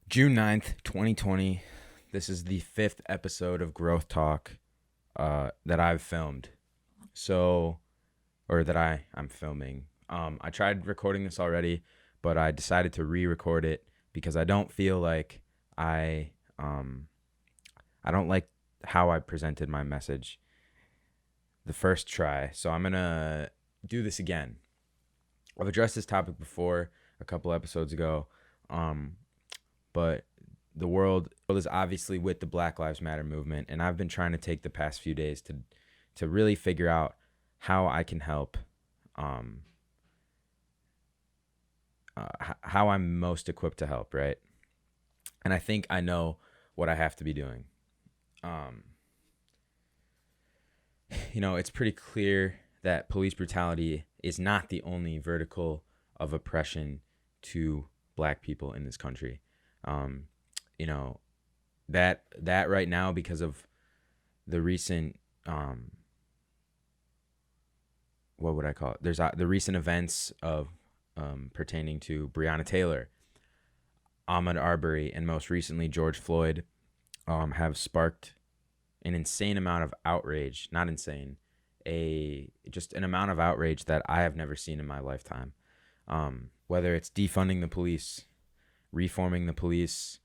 June 9th, 2020. This is the fifth episode of Growth Talk that I've filmed. So, or that I'm filming. I tried recording this already, but I decided to re-record it because I don't feel like I don't like how I presented my message the first try. So I'm gonna do this again. I've addressed this topic before a couple episodes ago, but the world is obviously with the Black Lives Matter movement, and I've been trying to take the past few days to really figure out how I can help, how I'm most equipped to help, right? And I think I know what I have to be doing. Um, it's pretty clear that police brutality is not the only vertical of oppression to Black people in this country. Um, you know that right now, because of the recent what would I call it? There's the recent events of pertaining to Breonna Taylor, Ahmaud Arbery, and most recently George Floyd, have sparked an insane amount of outrage. Not insane, just an amount of outrage that I have never seen in my lifetime. Whether it's defunding the police, reforming the police,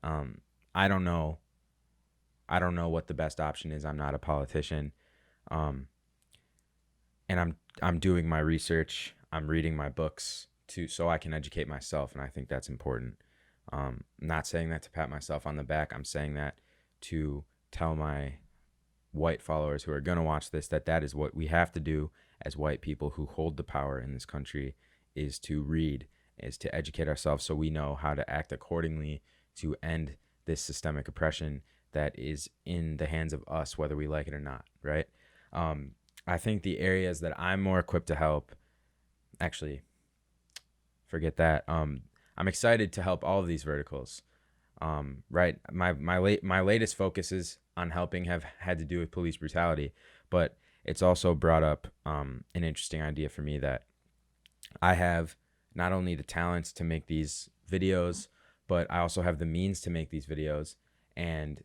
I don't know. I don't know what the best option is. I'm not a politician, and I'm doing my research. I'm reading my books so I can educate myself, and I think that's important. I'm not saying that to pat myself on the back. I'm saying that to tell my white followers who are going to watch this that is what we have to do as white people who hold the power in this country, is to read, is to educate ourselves so we know how to act accordingly to end this systemic oppression that is in the hands of us, whether we like it or not, right? I think the areas that I'm more equipped to help, actually, forget that. I'm excited to help all of these verticals. Right. My latest focuses on helping have had to do with police brutality, but it's also brought up an interesting idea for me that I have not only the talents to make these videos, but I also have the means to make these videos, and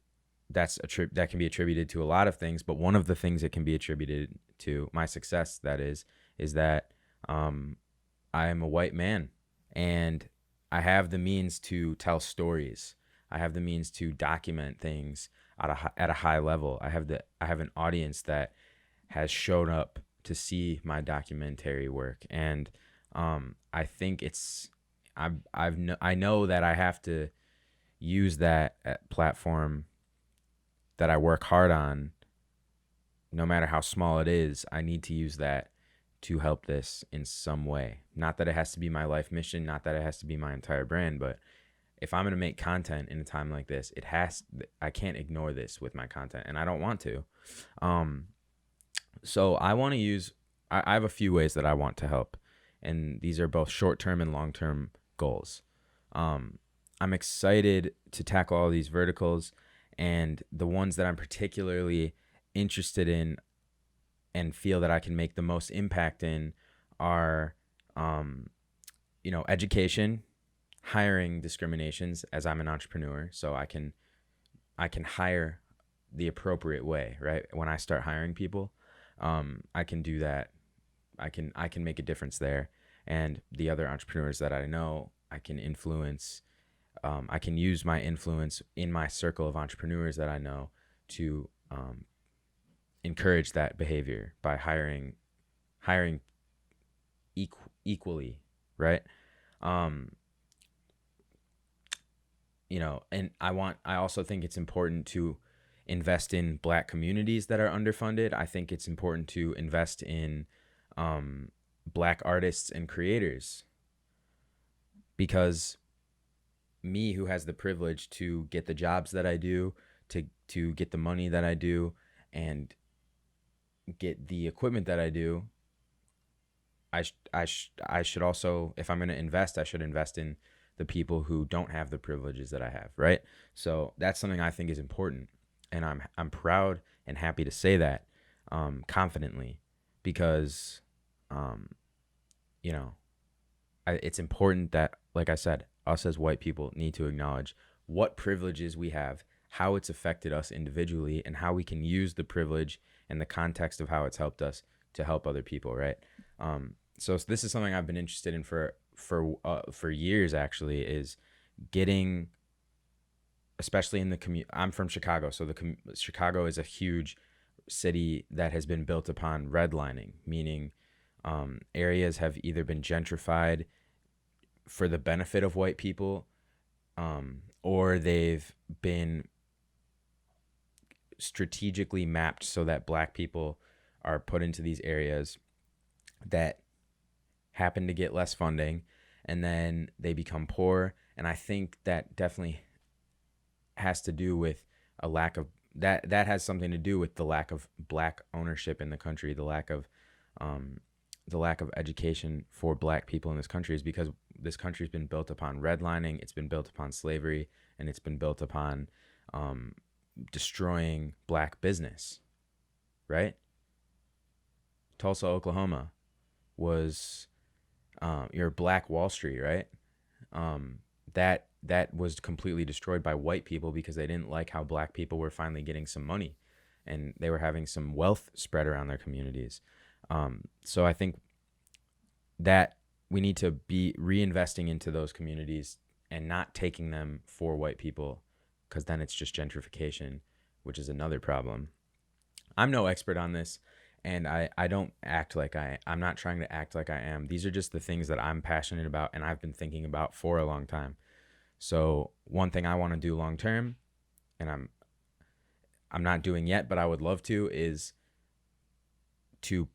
that can be attributed to a lot of things. But one of the things that can be attributed to my success, that is that I am a white man, and I have the means to tell stories. I have the means to document things at a high level. I have an audience that has shown up to see my documentary work, and I think I know that I have to use that platform that I work hard on, no matter how small it is. I need to use that to help this in some way. Not that it has to be my life mission, not that it has to be my entire brand, but if I'm going to make content in a time like this, I can't ignore this with my content, and I don't want to. So I have a few ways that I want to help, and these are both short-term and long-term goals. I'm excited to tackle all these verticals, and the ones that I'm particularly interested in and feel that I can make the most impact in are, education, hiring discriminations, as I'm an entrepreneur, so I can hire the appropriate way, right? When I start hiring people, I can do that. I can make a difference there, and the other entrepreneurs that I know, I can influence. I can use my influence in my circle of entrepreneurs that I know to encourage that behavior by hiring equally, right? And I also think it's important to invest in Black communities that are underfunded. I think it's important to invest in Black artists and creators, because me, who has the privilege to get the jobs that I do, to get the money that I do, and get the equipment that I do, I should also, if I'm going to invest, I should invest in the people who don't have the privileges that I have, right? So that's something I think is important, and I'm proud and happy to say that confidently, because it's important that, like I said, us as white people need to acknowledge what privileges we have, how it's affected us individually, and how we can use the privilege and the context of how it's helped us to help other people, right? So this is something I've been interested in for years, actually, is getting, especially in the community. I'm from Chicago, so Chicago is a huge city that has been built upon redlining, meaning areas have either been gentrified for the benefit of white people, or they've been strategically mapped so that black people are put into these areas that happen to get less funding, and then they become poor. And I think that definitely has to do with a lack of that has something to do with the lack of black ownership in the country, the lack of education for black people in this country, is because this country's been built upon redlining, it's been built upon slavery, and it's been built upon destroying black business, right? Tulsa, Oklahoma was your Black Wall Street, right? That was completely destroyed by white people because they didn't like how black people were finally getting some money and they were having some wealth spread around their communities. So I think that we need to be reinvesting into those communities and not taking them for white people, because then it's just gentrification, which is another problem. I'm no expert on this, and I don't act like I'm not trying to act like I am. These are just the things that I'm passionate about and I've been thinking about for a long time. So one thing I want to do long term, and I'm not doing yet, but I would love to, is to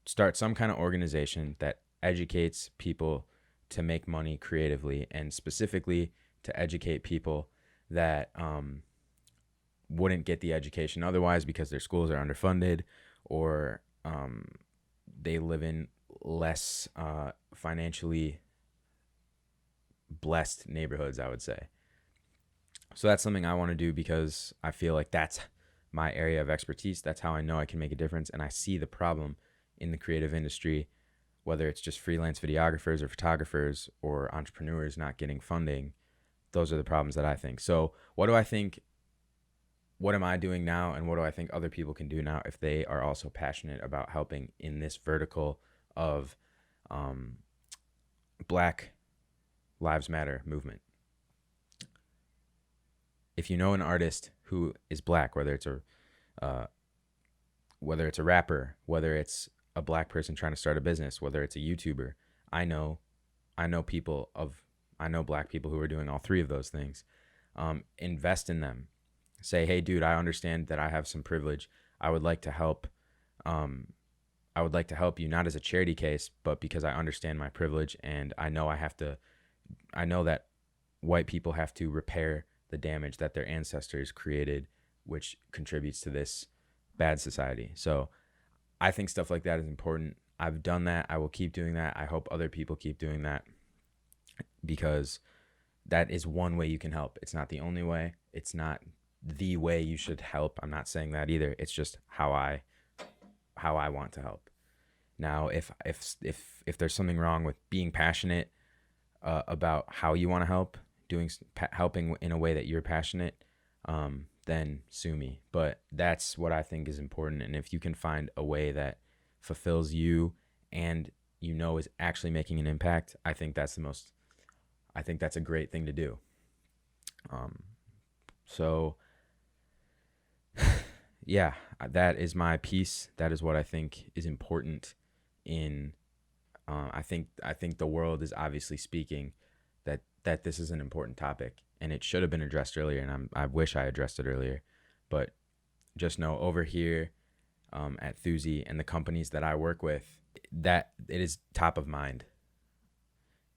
start some kind of organization that educates people to make money creatively, and specifically to educate people that wouldn't get the education otherwise because their schools are underfunded, or they live in less financially blessed neighborhoods, I would say. So that's something I want to do because I feel like that's my area of expertise. That's how I know I can make a difference. And I see the problem in the creative industry, whether it's just freelance videographers or photographers or entrepreneurs not getting funding. Those are the problems that I think. So what do I think? What am I doing now? And what do I think other people can do now if they are also passionate about helping in this vertical of Black Lives Matter movement? If you know an artist who is black, whether it's a rapper, whether it's a black person trying to start a business, whether it's a YouTuber, I know black people who are doing all three of those things. Invest in them. Say, hey, dude, I understand that I have some privilege. I would like to help. I would like to help you, not as a charity case, but because I understand my privilege, and I know that white people have to repair the damage that their ancestors created, which contributes to this bad society. So I think stuff like that is important. I've done that. I will keep doing that. I hope other people keep doing that, because that is one way you can help. It's not the only way. It's not the way you should help. I'm not saying that either. It's just how I want to help. Now, if there's something wrong with being passionate about how you want to help, helping in a way that you're passionate, then sue me. But that's what I think is important. And if you can find a way that fulfills you and is actually making an impact, I think that's a great thing to do. So yeah, that is my piece. That is what I think is important in I think the world is obviously speaking that this is an important topic, and it should have been addressed earlier, and I wish I addressed it earlier. But just know, over here at Thuzy and the companies that I work with, that it is top of mind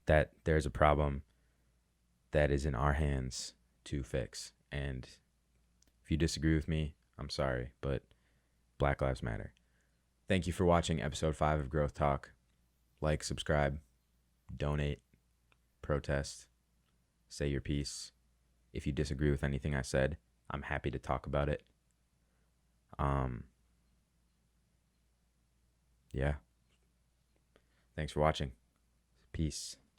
that there's a problem that is in our hands to fix. And if you disagree with me, I'm sorry, but Black Lives Matter. Thank you for watching episode 5 of Growth Talk. Like, subscribe, donate, protest, say your piece. If you disagree with anything I said, I'm happy to talk about it. Yeah. Thanks for watching. Peace.